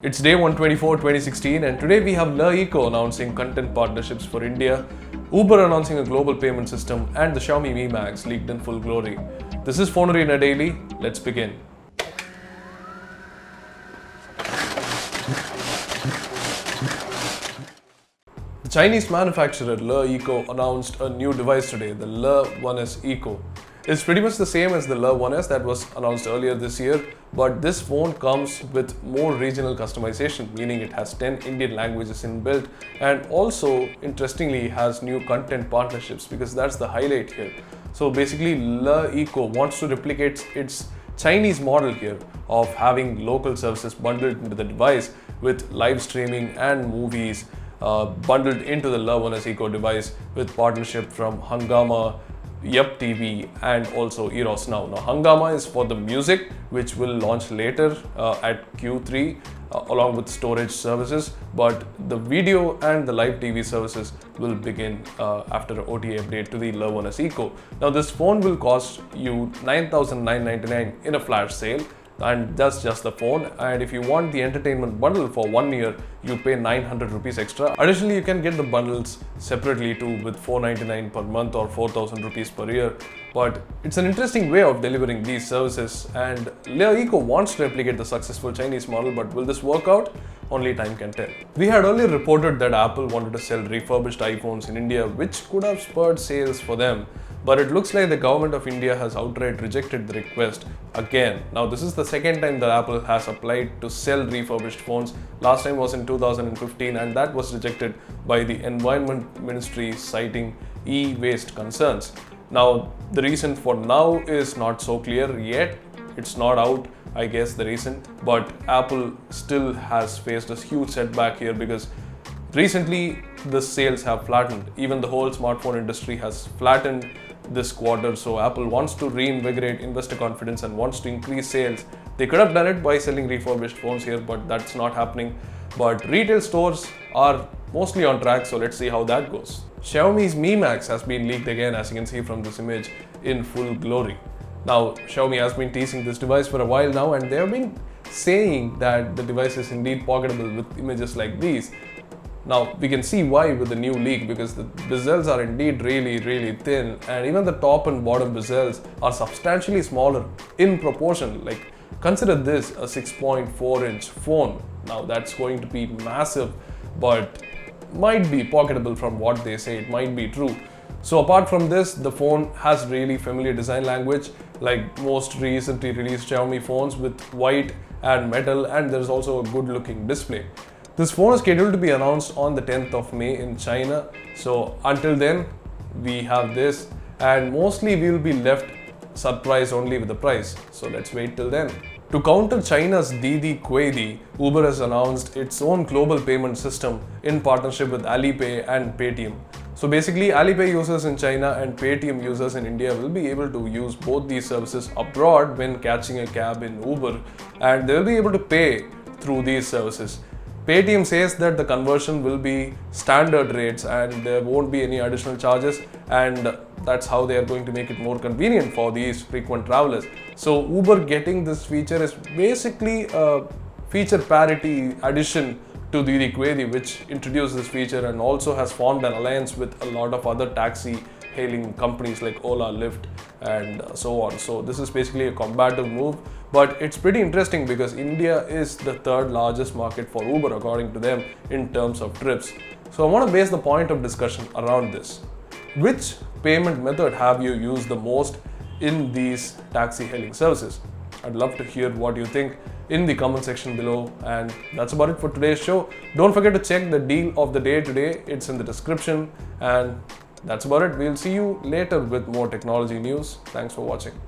It's day 124, 2016, and today we have LeEco announcing content partnerships for India, Uber announcing a global payment system, and the Xiaomi Mi Max leaked in full glory. This is FoneArena Daily. Let's begin. The Chinese manufacturer LeEco announced a new device today, the Le1S Eco. It's pretty much the same as the Le1S that was announced earlier this year, but this phone comes with more regional customization, meaning it has 10 Indian languages inbuilt, and also, interestingly, has new content partnerships because that's the highlight here. So basically, LeEco wants to replicate its Chinese model here of having local services bundled into the device with live streaming and movies bundled into the Le1S Eco device with partnership from Hungama, Yup TV, and also Eros Now. Now, Hungama is for the music, which will launch later at Q3 along with storage services, but the video and the live TV services will begin after an OTA update to the Le1S Eco. Now, this phone will cost you 9,999 in a flash sale, and that's just the phone. And if you want the entertainment bundle for 1 year, you pay 900 rupees extra. Additionally, you can get the bundles separately too with 499 per month or 4,000 rupees per year. But it's an interesting way of delivering these services, and LeEco wants to replicate the successful Chinese model, but will this work out? Only time can tell. We had earlier reported that Apple wanted to sell refurbished iPhones in India, which could have spurred sales for them. But it looks like the government of India has outright rejected the request again. Now, this is the second time that Apple has applied to sell refurbished phones. Last time was in 2015, and that was rejected by the Environment Ministry, citing e-waste concerns. Now, the reason for now is not so clear yet. It's not out, I guess, the reason. But Apple still has faced a huge setback here because recently the sales have flattened. Even the whole smartphone industry has flattened this quarter, so Apple wants to reinvigorate investor confidence and wants to increase sales. They could have done it by selling refurbished phones here, but that's not happening. But retail stores are mostly on track, so let's see how that goes. Xiaomi's Mi Max has been leaked again, as you can see from this image, in full glory. Now, Xiaomi has been teasing this device for a while now, and they have been saying that the device is indeed pocketable with images like these. Now, we can see why with the new leak, because the bezels are indeed really thin, and even the top and bottom bezels are substantially smaller in proportion. Like, consider this a 6.4-inch phone. Now, that's going to be massive, but might be pocketable from what they say. It might be true. So apart from this, the phone has really familiar design language, like most recently released Xiaomi phones, with white and metal, and there's also a good looking display. This phone is scheduled to be announced on the 10th of May in China. So until then, we have this, and mostly we will be left surprised only with the price. So let's wait till then. To counter China's Didi Kuaidi, Uber has announced its own global payment system in partnership with Alipay and PayTM. So basically, Alipay users in China and PayTM users in India will be able to use both these services abroad when catching a cab in Uber, and they will be able to pay through these services. PayTM says that the conversion will be standard rates and there won't be any additional charges, and that's how they are going to make it more convenient for these frequent travelers. So Uber getting this feature is basically a feature parity addition to the Kuaidi, which introduced this feature and also has formed an alliance with a lot of other taxi hailing companies like Ola, Lyft, and so on. So this is basically a combative move, but it's pretty interesting because India is the third largest market for Uber according to them in terms of trips. So I want to base the point of discussion around this. Which payment method have you used the most in these taxi hailing services? I'd love to hear what you think in the comment section below. And that's about it for today's show. Don't forget to check the deal of the day today. It's in the description. And that's about it. We'll see you later with more technology news. Thanks for watching.